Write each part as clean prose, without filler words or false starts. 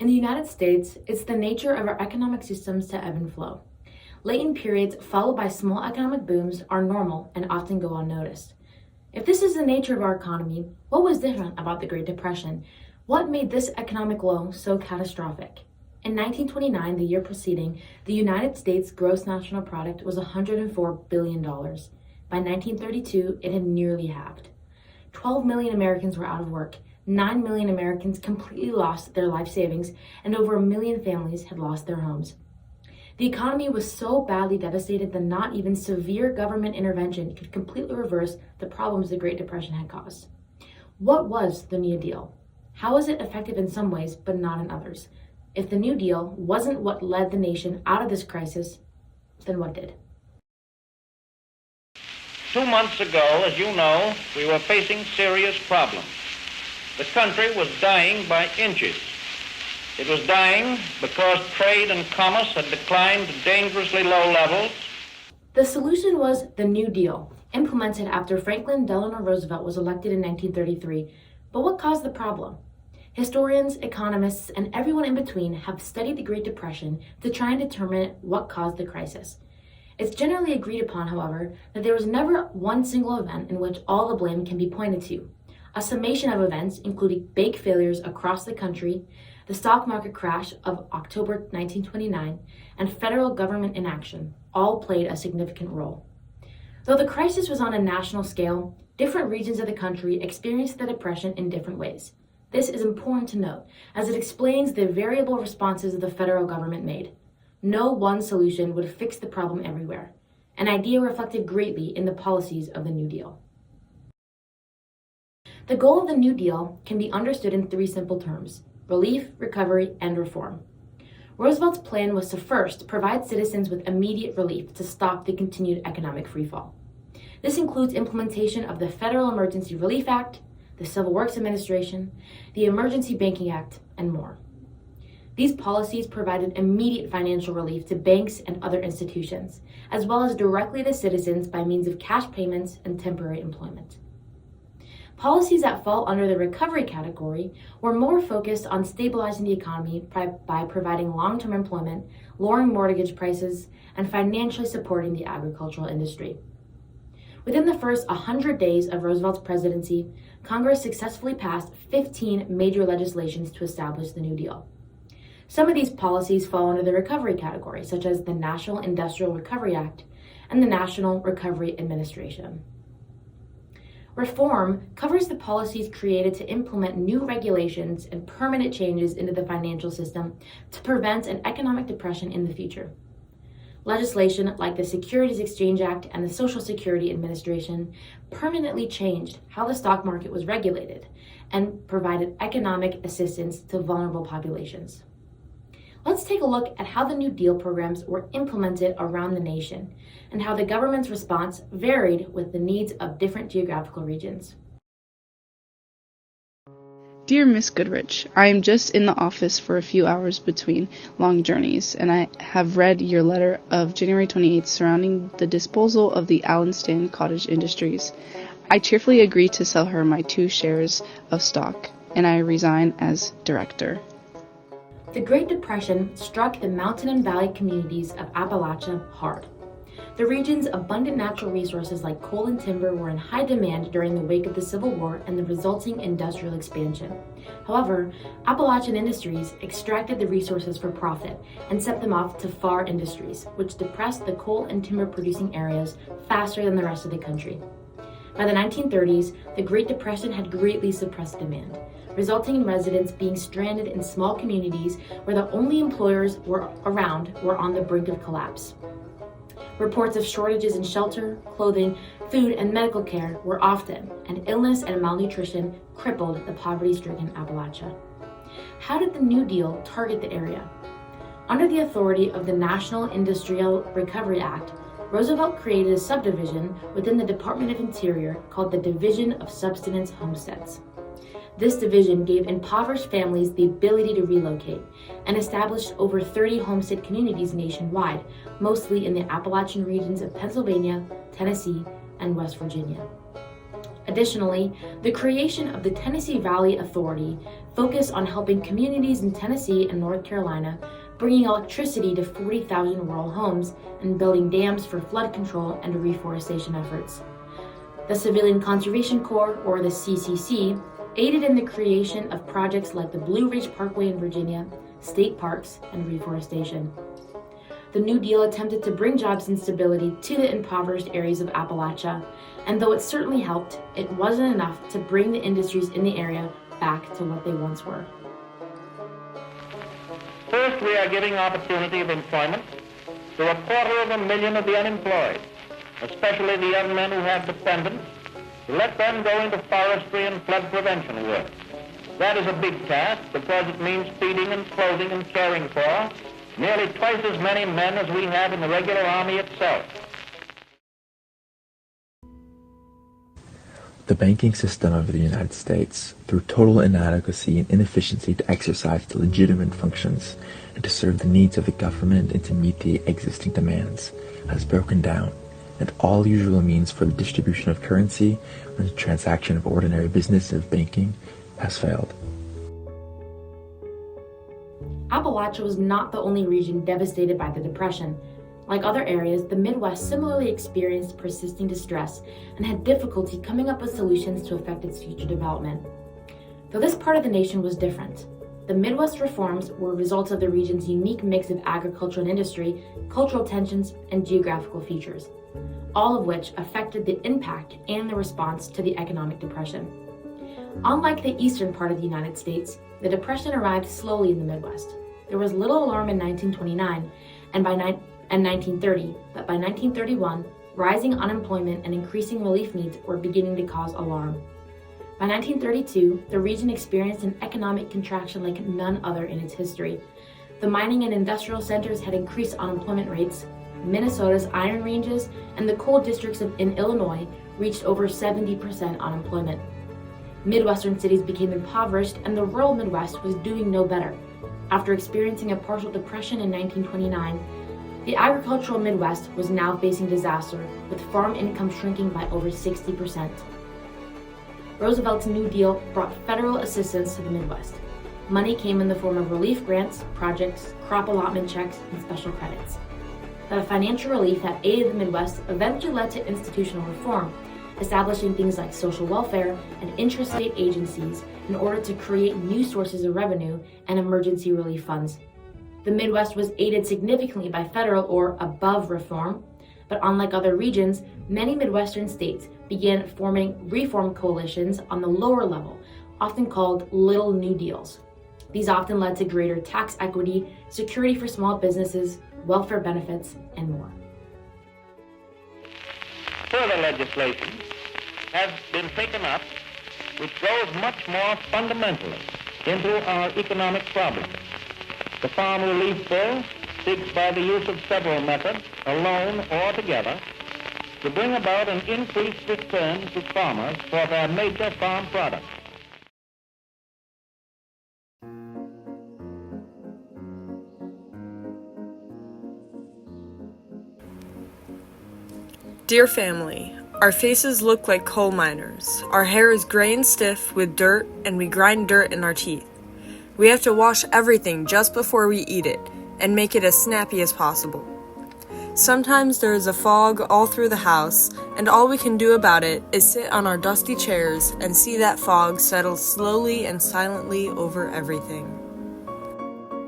In the United States, it's the nature of our economic systems to ebb and flow. Latent periods followed by small economic booms are normal and often go unnoticed. If this is the nature of our economy, what was different about the Great Depression? What made this economic low so catastrophic? In 1929, the year preceding, the United States gross national product was $104 billion. By 1932, it had nearly halved. 12 million Americans were out of work, 9 million Americans completely lost their life savings, and over 1 million families had lost their homes. The economy was so badly devastated that not even severe government intervention could completely reverse the problems the Great Depression had caused. What was the New Deal? How was it effective in some ways, but not in others? If the New Deal wasn't what led the nation out of this crisis, then what did? 2 months ago, as you know, we were facing serious problems. The country was dying by inches. It was dying because trade and commerce had declined to dangerously low levels. The solution was the New Deal, implemented after Franklin Delano Roosevelt was elected in 1933. But what caused the problem? Historians, economists, and everyone in between have studied the Great Depression to try and determine what caused the crisis. It's generally agreed upon, however, that there was never one single event in which all the blame can be pointed to. A summation of events, including big failures across the country, the stock market crash of October 1929, and federal government inaction, all played a significant role. Though the crisis was on a national scale, different regions of the country experienced the Depression in different ways. This is important to note, as it explains the variable responses the federal government made. No one solution would fix the problem everywhere, an idea reflected greatly in the policies of the New Deal. The goal of the New Deal can be understood in 3 simple terms: relief, recovery, and reform. Roosevelt's plan was to first provide citizens with immediate relief to stop the continued economic freefall. This includes implementation of the Federal Emergency Relief Act, the Civil Works Administration, the Emergency Banking Act, and more. These policies provided immediate financial relief to banks and other institutions, as well as directly to citizens by means of cash payments and temporary employment. Policies that fall under the recovery category were more focused on stabilizing the economy by providing long-term employment, lowering mortgage prices, and financially supporting the agricultural industry. Within the first 100 days of Roosevelt's presidency, Congress successfully passed 15 major legislations to establish the New Deal. Some of these policies fall under the recovery category, such as the National Industrial Recovery Act and the National Recovery Administration. Reform covers the policies created to implement new regulations and permanent changes into the financial system to prevent an economic depression in the future. Legislation like the Securities Exchange Act and the Social Security Administration permanently changed how the stock market was regulated and provided economic assistance to vulnerable populations. Let's take a look at how the New Deal programs were implemented around the nation and how the government's response varied with the needs of different geographical regions. Dear Miss Goodrich, I am just in the office for a few hours between long journeys, and I have read your letter of January 28th surrounding the disposal of the Allenstan Cottage Industries. I cheerfully agree to sell her my 2 shares of stock, and I resign as director. The Great Depression struck the mountain and valley communities of Appalachia hard. The region's abundant natural resources like coal and timber were in high demand during the wake of the Civil War and the resulting industrial expansion. However, Appalachian Industries extracted the resources for profit and sent them off to far industries, which depressed the coal and timber producing areas faster than the rest of the country. By the 1930s, the Great Depression had greatly suppressed demand, resulting in residents being stranded in small communities where the only employers were around were on the brink of collapse. Reports of shortages in shelter, clothing, food, and medical care were often, and illness and malnutrition crippled the poverty-stricken Appalachia. How did the New Deal target the area? Under the authority of the National Industrial Recovery Act, Roosevelt created a subdivision within the Department of Interior called the Division of Subsistence Homesteads. This division gave impoverished families the ability to relocate and established over 30 homestead communities nationwide, mostly in the Appalachian regions of Pennsylvania, Tennessee, and West Virginia. Additionally, the creation of the Tennessee Valley Authority focused on helping communities in Tennessee and North Carolina, bringing electricity to 40,000 rural homes and building dams for flood control and reforestation efforts. The Civilian Conservation Corps, or the CCC, aided in the creation of projects like the Blue Ridge Parkway in Virginia, state parks, and reforestation. The New Deal attempted to bring jobs and stability to the impoverished areas of Appalachia, and though it certainly helped, it wasn't enough to bring the industries in the area back to what they once were. First, we are giving opportunity of employment to 250,000 of the unemployed, especially the young men who have dependents, to let them go into forestry and flood prevention work. That is a big task because it means feeding and clothing and caring for nearly twice as many men as we have in the regular army itself. The banking system of the United States, through total inadequacy and inefficiency to exercise the legitimate functions and to serve the needs of the government and to meet the existing demands, has broken down, and all usual means for the distribution of currency and the transaction of ordinary business of banking has failed. Appalachia was not the only region devastated by the Depression. Like other areas, the Midwest similarly experienced persisting distress and had difficulty coming up with solutions to affect its future development. Though this part of the nation was different, the Midwest reforms were a result of the region's unique mix of agriculture and industry, cultural tensions, and geographical features, all of which affected the impact and the response to the economic depression. Unlike the eastern part of the United States, the Depression arrived slowly in the Midwest. There was little alarm in 1929 and 1930, but by 1931, rising unemployment and increasing relief needs were beginning to cause alarm. By 1932, the region experienced an economic contraction like none other in its history. The mining and industrial centers had increased unemployment rates. Minnesota's iron ranges and the coal districts in Illinois reached over 70% unemployment. Midwestern cities became impoverished, and the rural Midwest was doing no better. After experiencing a partial depression in 1929, the agricultural Midwest was now facing disaster, with farm income shrinking by over 60%. Roosevelt's New Deal brought federal assistance to the Midwest. Money came in the form of relief grants, projects, crop allotment checks, and special credits. The financial relief that aided the Midwest eventually led to institutional reform, establishing things like social welfare and intrastate agencies in order to create new sources of revenue and emergency relief funds. The Midwest was aided significantly by federal or above reform, but unlike other regions, many Midwestern states began forming reform coalitions on the lower level, often called Little New Deals. These often led to greater tax equity, security for small businesses, welfare benefits, and more. Further legislation has been taken up which goes much more fundamentally into our economic problems. The Farm Relief Bill seeks by the use of several methods, alone or together, to bring about an increased return to farmers for their major farm products. Dear family, our faces look like coal miners. Our hair is gray and stiff with dirt, and we grind dirt in our teeth. We have to wash everything just before we eat it and make it as snappy as possible. Sometimes there is a fog all through the house, and all we can do about it is sit on our dusty chairs and see that fog settle slowly and silently over everything.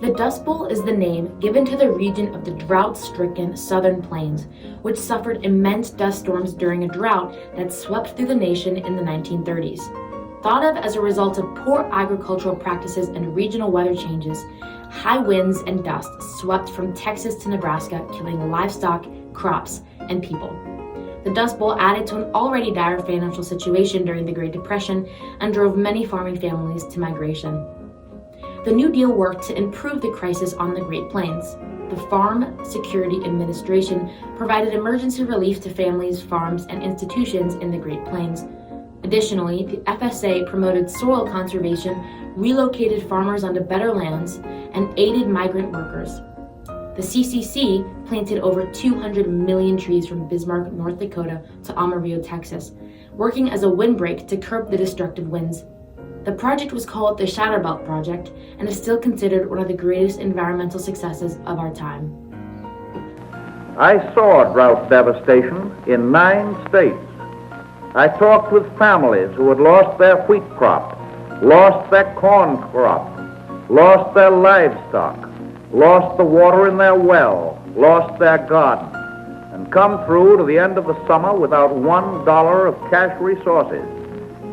The Dust Bowl is the name given to the region of the drought-stricken Southern Plains, which suffered immense dust storms during a drought that swept through the nation in the 1930s. Thought of as a result of poor agricultural practices and regional weather changes, high winds and dust swept from Texas to Nebraska, killing livestock, crops, and people. The Dust Bowl added to an already dire financial situation during the Great Depression and drove many farming families to migration. The New Deal worked to improve the crisis on the Great Plains. The Farm Security Administration provided emergency relief to families, farms, and institutions in the Great Plains. Additionally, the FSA promoted soil conservation, relocated farmers onto better lands, and aided migrant workers. The CCC planted over 200 million trees from Bismarck, North Dakota to Amarillo, Texas, working as a windbreak to curb the destructive winds. The project was called the Shatterbelt Project and is still considered one of the greatest environmental successes of our time. I saw drought devastation in 9 states. I talked with families who had lost their wheat crop, lost their corn crop, lost their livestock, lost the water in their well, lost their garden, and come through to the end of the summer without $1 of cash resources,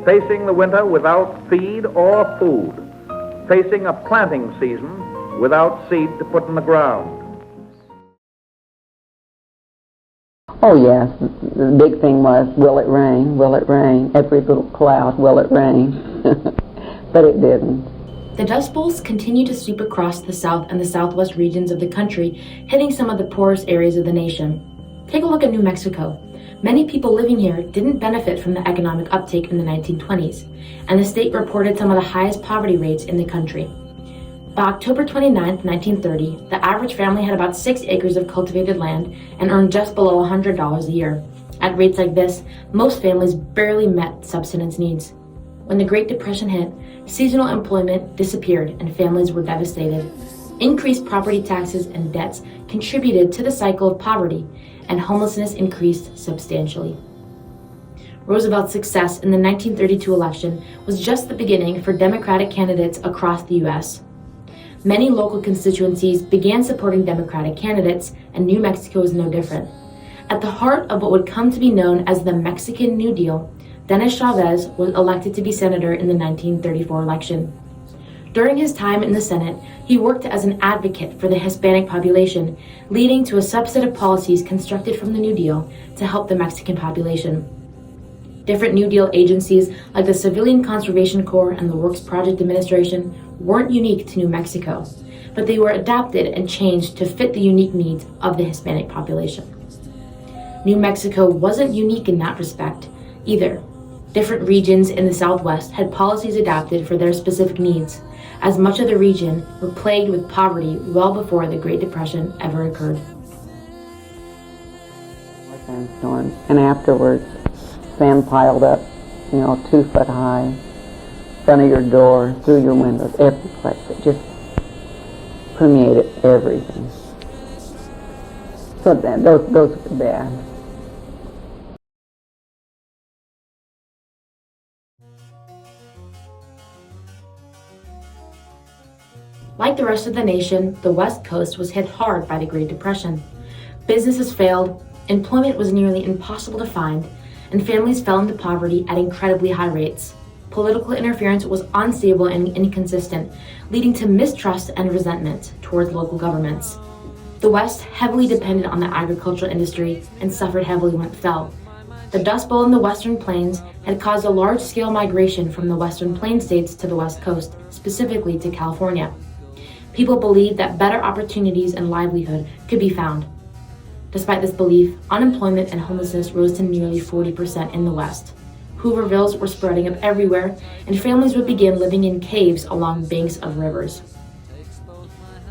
facing the winter without feed or food, facing a planting season without seed to put in the ground. Oh yes, the big thing was, will it rain? Will it rain? Every little cloud, will it rain? But it didn't. The Dust Bowls continue to sweep across the south and the southwest regions of the country, hitting some of the poorest areas of the nation. Take a look at New Mexico. Many people living here didn't benefit from the economic uptake in the 1920s, and the state reported some of the highest poverty rates in the country. By October 29, 1930, the average family had about 6 acres of cultivated land and earned just below $100 a year. At rates like this, most families barely met subsistence needs. When the Great Depression hit, seasonal employment disappeared and families were devastated. Increased property taxes and debts contributed to the cycle of poverty, and homelessness increased substantially. Roosevelt's success in the 1932 election was just the beginning for Democratic candidates across the U.S. Many local constituencies began supporting Democratic candidates, and New Mexico is no different. At the heart of what would come to be known as the Mexican New Deal, Dennis Chavez was elected to be senator in the 1934 election. During his time in the Senate, he worked as an advocate for the Hispanic population, leading to a subset of policies constructed from the New Deal to help the Mexican population. Different New Deal agencies like the Civilian Conservation Corps and the Works Project Administration weren't unique to New Mexico, but they were adapted and changed to fit the unique needs of the Hispanic population. New Mexico wasn't unique in that respect either. Different regions in the Southwest had policies adapted for their specific needs, as much of the region were plagued with poverty well before the Great Depression ever occurred. Sandstorms, and afterwards, sand piled up, 2 foot high, in front of your door, through your windows, every place. It just permeated everything. So those were bad. Like the rest of the nation, the West Coast was hit hard by the Great Depression. Businesses failed, employment was nearly impossible to find, and families fell into poverty at incredibly high rates. Political interference was unstable and inconsistent, leading to mistrust and resentment towards local governments. The West heavily depended on the agricultural industry and suffered heavily when it fell. The Dust Bowl in the Western Plains had caused a large-scale migration from the Western Plains states to the West Coast, specifically to California. People believed that better opportunities and livelihood could be found. Despite this belief, unemployment and homelessness rose to nearly 40% in the West. Hoovervilles were spreading up everywhere, and families would begin living in caves along banks of rivers.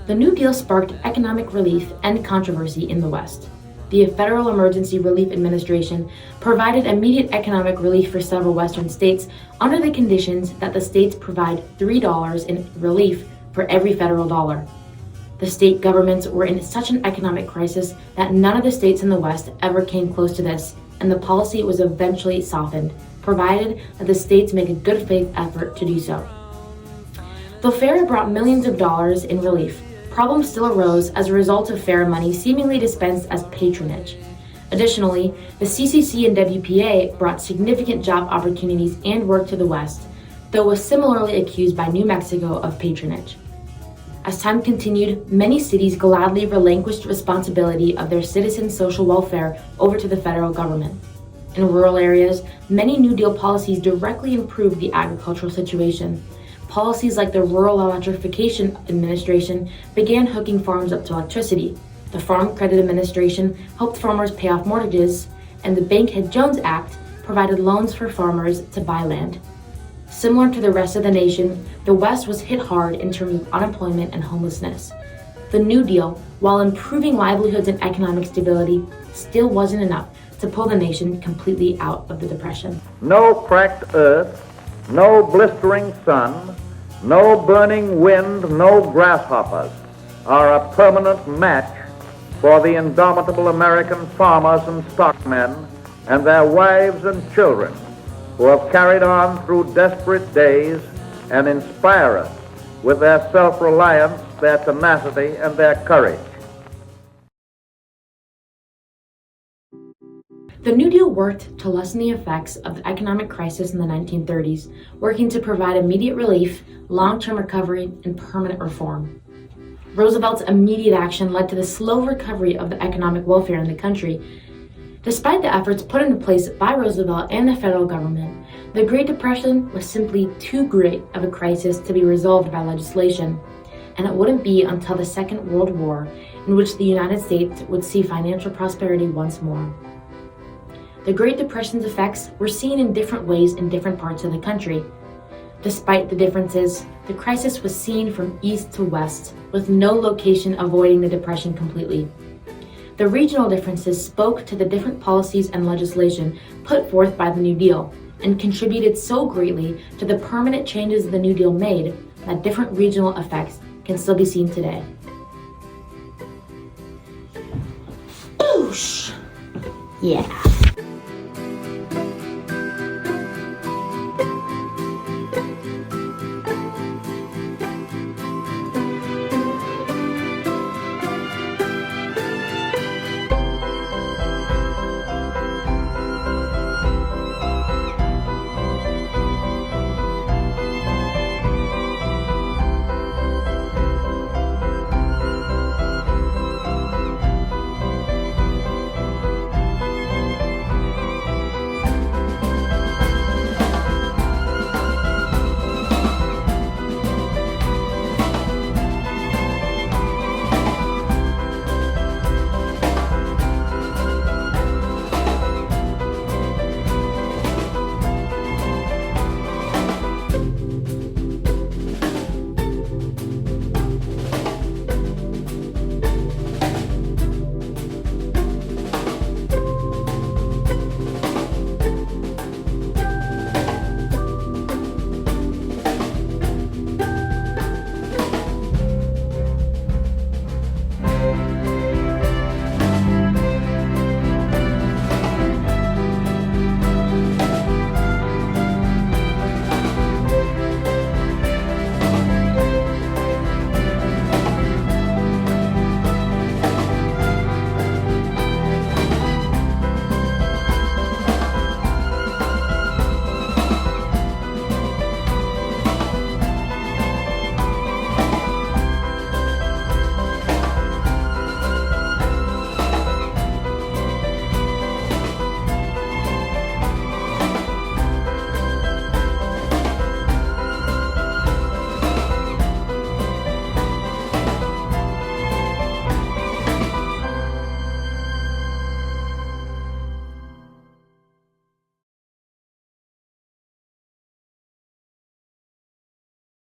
The New Deal sparked economic relief and controversy in the West. The Federal Emergency Relief Administration provided immediate economic relief for several Western states under the conditions that the states provide $3 in relief for every federal dollar. The state governments were in such an economic crisis that none of the states in the West ever came close to this, and the policy was eventually softened, provided that the states make a good faith effort to do so. Though FARA brought millions of dollars in relief, problems still arose as a result of FARA money seemingly dispensed as patronage. Additionally, the CCC and WPA brought significant job opportunities and work to the West, though was similarly accused by New Mexico of patronage. As time continued, many cities gladly relinquished responsibility of their citizens' social welfare over to the federal government. In rural areas, many New Deal policies directly improved the agricultural situation. Policies like the Rural Electrification Administration began hooking farms up to electricity. The Farm Credit Administration helped farmers pay off mortgages, and the Bankhead-Jones Act provided loans for farmers to buy land. Similar to the rest of the nation, the West was hit hard in terms of unemployment and homelessness. The New Deal, while improving livelihoods and economic stability, still wasn't enough to pull the nation completely out of the Depression. No cracked earth, no blistering sun, no burning wind, no grasshoppers are a permanent match for the indomitable American farmers and stockmen and their wives and children who have carried on through desperate days and inspire us with their self-reliance, their tenacity, and their courage. The New Deal worked to lessen the effects of the economic crisis in the 1930s, working to provide immediate relief, long-term recovery, and permanent reform. Roosevelt's immediate action led to the slow recovery of the economic welfare in the country. Despite the efforts put into place by Roosevelt and the federal government, the Great Depression was simply too great of a crisis to be resolved by legislation, and it wouldn't be until the Second World War in which the United States would see financial prosperity once more. The Great Depression's effects were seen in different ways in different parts of the country. Despite the differences, the crisis was seen from east to west, with no location avoiding the Depression completely. The regional differences spoke to the different policies and legislation put forth by the New Deal, and contributed so greatly to the permanent changes the New Deal made that different regional effects can still be seen today. Boosh! Yeah.